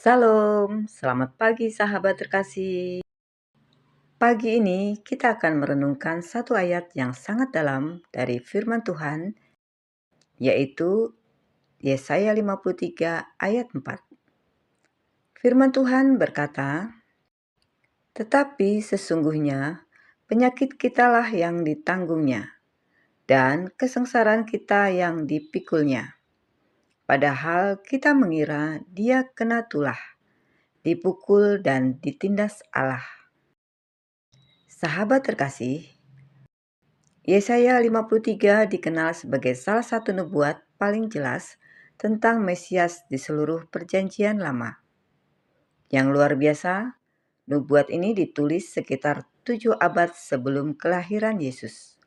Salam, selamat pagi sahabat terkasih. Pagi ini kita akan merenungkan satu ayat yang sangat dalam dari firman Tuhan, yaitu Yesaya 53 ayat 4. Firman Tuhan berkata, "Tetapi sesungguhnya penyakit kitalah yang ditanggungnya, dan kesengsaraan kita yang dipikulnya. Padahal kita mengira dia kena tulah, dipukul dan ditindas Allah." Sahabat terkasih, Yesaya 53 dikenal sebagai salah satu nubuat paling jelas tentang Mesias di seluruh Perjanjian Lama. Yang luar biasa, nubuat ini ditulis sekitar 7 abad sebelum kelahiran Yesus.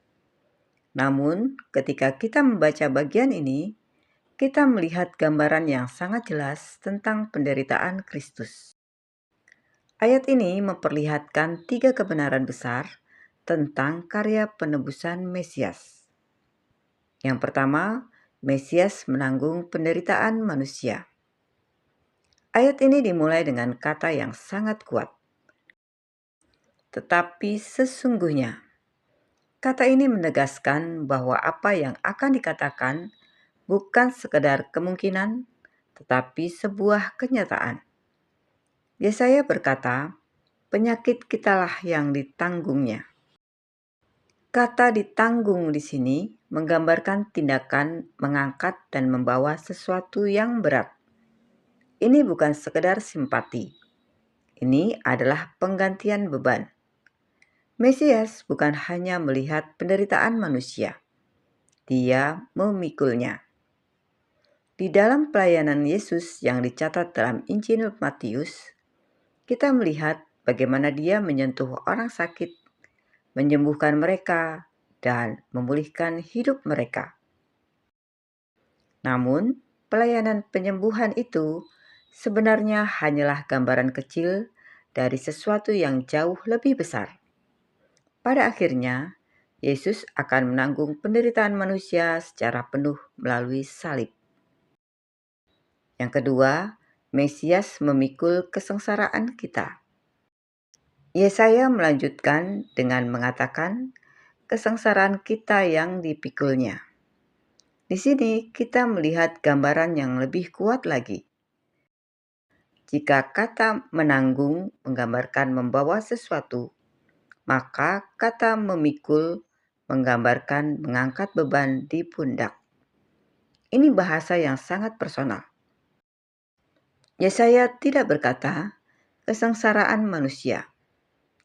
Namun, ketika kita membaca bagian ini, kita melihat gambaran yang sangat jelas tentang penderitaan Kristus. Ayat ini memperlihatkan 3 kebenaran besar tentang karya penebusan Mesias. Yang pertama, Mesias menanggung penderitaan manusia. Ayat ini dimulai dengan kata yang sangat kuat. Tetapi sesungguhnya, kata ini menegaskan bahwa apa yang akan dikatakan bukan sekedar kemungkinan, tetapi sebuah kenyataan. Yesaya berkata, penyakit kitalah yang ditanggungnya. Kata ditanggung di sini menggambarkan tindakan mengangkat dan membawa sesuatu yang berat. Ini bukan sekedar simpati. Ini adalah penggantian beban. Mesias bukan hanya melihat penderitaan manusia. Dia memikulnya. Di dalam pelayanan Yesus yang dicatat dalam Injil Matius, kita melihat bagaimana dia menyentuh orang sakit, menyembuhkan mereka, dan memulihkan hidup mereka. Namun, pelayanan penyembuhan itu sebenarnya hanyalah gambaran kecil dari sesuatu yang jauh lebih besar. Pada akhirnya, Yesus akan menanggung penderitaan manusia secara penuh melalui salib. Yang kedua, Mesias memikul kesengsaraan kita. Yesaya melanjutkan dengan mengatakan kesengsaraan kita yang dipikulnya. Di sini kita melihat gambaran yang lebih kuat lagi. Jika kata menanggung menggambarkan membawa sesuatu, maka kata memikul menggambarkan mengangkat beban di pundak. Ini bahasa yang sangat personal. Yesaya tidak berkata kesengsaraan manusia,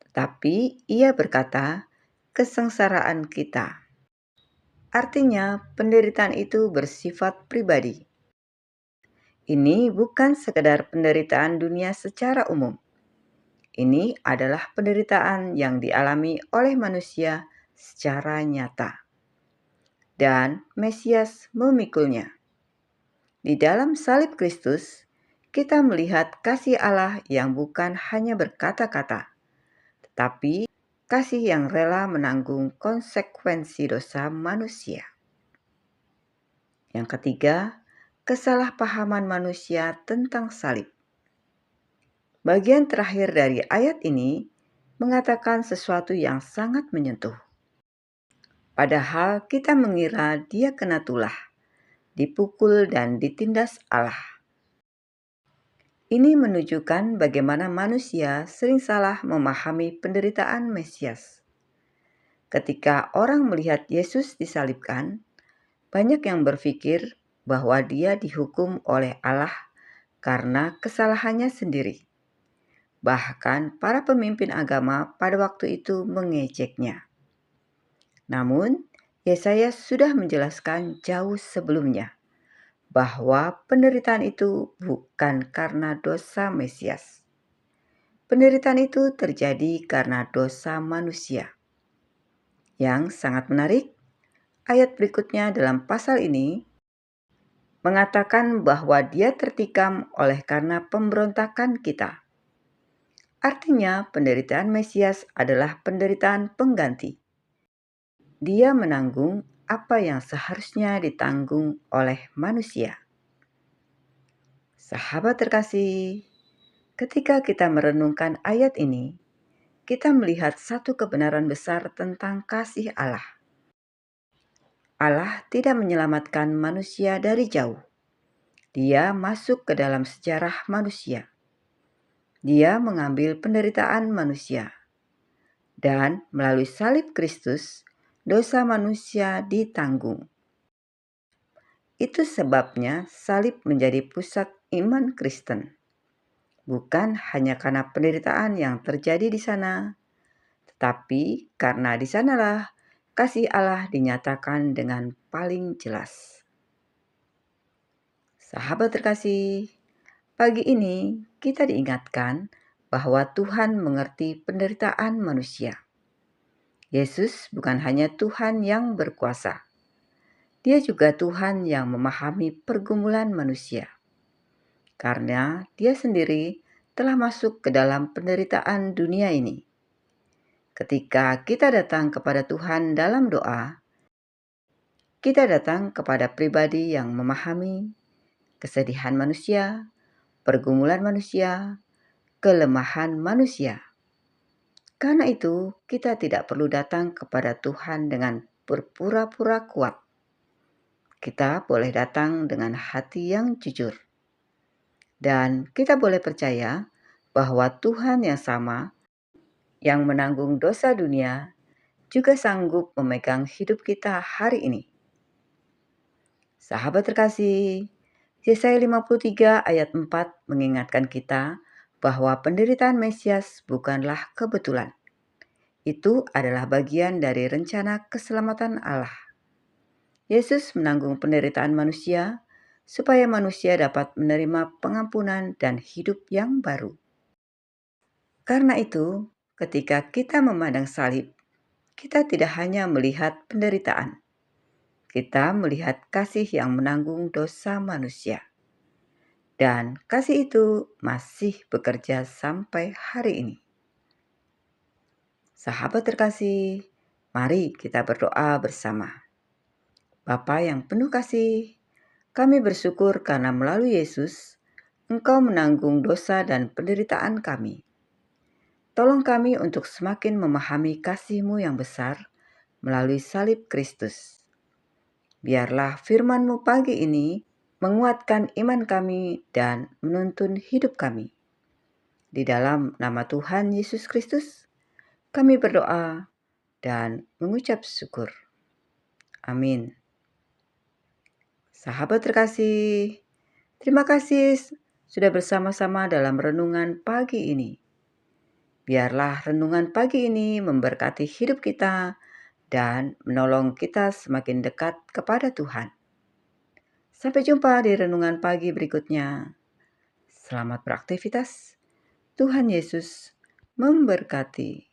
tetapi ia berkata kesengsaraan kita. Artinya, penderitaan itu bersifat pribadi. Ini bukan sekedar penderitaan dunia secara umum. Ini adalah penderitaan yang dialami oleh manusia secara nyata. Dan Mesias memikulnya. Di dalam salib Kristus, kita melihat kasih Allah yang bukan hanya berkata-kata, tetapi kasih yang rela menanggung konsekuensi dosa manusia. Yang ketiga, kesalahpahaman manusia tentang salib. Bagian terakhir dari ayat ini mengatakan sesuatu yang sangat menyentuh. Padahal kita mengira dia kena tulah, dipukul dan ditindas Allah. Ini menunjukkan bagaimana manusia sering salah memahami penderitaan Mesias. Ketika orang melihat Yesus disalibkan, banyak yang berpikir bahwa dia dihukum oleh Allah karena kesalahannya sendiri. Bahkan para pemimpin agama pada waktu itu mengejeknya. Namun, Yesaya sudah menjelaskan jauh sebelumnya bahwa penderitaan itu bukan karena dosa Mesias. Penderitaan itu terjadi karena dosa manusia. Yang sangat menarik, ayat berikutnya dalam pasal ini mengatakan bahwa dia tertikam oleh karena pemberontakan kita. Artinya, penderitaan Mesias adalah penderitaan pengganti. Dia menanggung apa yang seharusnya ditanggung oleh manusia. Sahabat terkasih, Ketika kita merenungkan ayat ini, kita melihat satu kebenaran besar tentang kasih Allah. Allah tidak menyelamatkan manusia dari jauh. Dia masuk ke dalam sejarah manusia. Dia mengambil penderitaan manusia. Dan melalui salib Kristus, dosa manusia ditanggung. Itu sebabnya salib menjadi pusat iman Kristen. Bukan hanya karena penderitaan yang terjadi di sana, tetapi karena di sanalah kasih Allah dinyatakan dengan paling jelas. Sahabat terkasih, pagi ini kita diingatkan bahwa Tuhan mengerti penderitaan manusia. Yesus bukan hanya Tuhan yang berkuasa, Dia juga Tuhan yang memahami pergumulan manusia. Karena Dia sendiri telah masuk ke dalam penderitaan dunia ini. Ketika kita datang kepada Tuhan dalam doa, kita datang kepada pribadi yang memahami kesedihan manusia, pergumulan manusia, kelemahan manusia. Karena itu, kita tidak perlu datang kepada Tuhan dengan berpura-pura kuat. Kita boleh datang dengan hati yang jujur. Dan kita boleh percaya bahwa Tuhan yang sama, yang menanggung dosa dunia, juga sanggup memegang hidup kita hari ini. Sahabat terkasih, Yesaya 53 ayat 4 mengingatkan kita bahwa penderitaan Mesias bukanlah kebetulan. Itu adalah bagian dari rencana keselamatan Allah. Yesus menanggung penderitaan manusia supaya manusia dapat menerima pengampunan dan hidup yang baru. Karena itu, ketika kita memandang salib, kita tidak hanya melihat penderitaan. Kita melihat kasih yang menanggung dosa manusia. Dan kasih itu masih bekerja sampai hari ini. Sahabat terkasih, mari kita berdoa bersama. Bapa yang penuh kasih, kami bersyukur karena melalui Yesus, Engkau menanggung dosa dan penderitaan kami. Tolong kami untuk semakin memahami kasih-Mu yang besar melalui salib Kristus. Biarlah firman-Mu pagi ini menguatkan iman kami dan menuntun hidup kami. Di dalam nama Tuhan Yesus Kristus, kami berdoa dan mengucap syukur. Amin. Sahabat terkasih, terima kasih sudah bersama-sama dalam renungan pagi ini. Biarlah renungan pagi ini memberkati hidup kita dan menolong kita semakin dekat kepada Tuhan. Sampai jumpa di renungan pagi berikutnya. Selamat beraktivitas. Tuhan Yesus memberkati.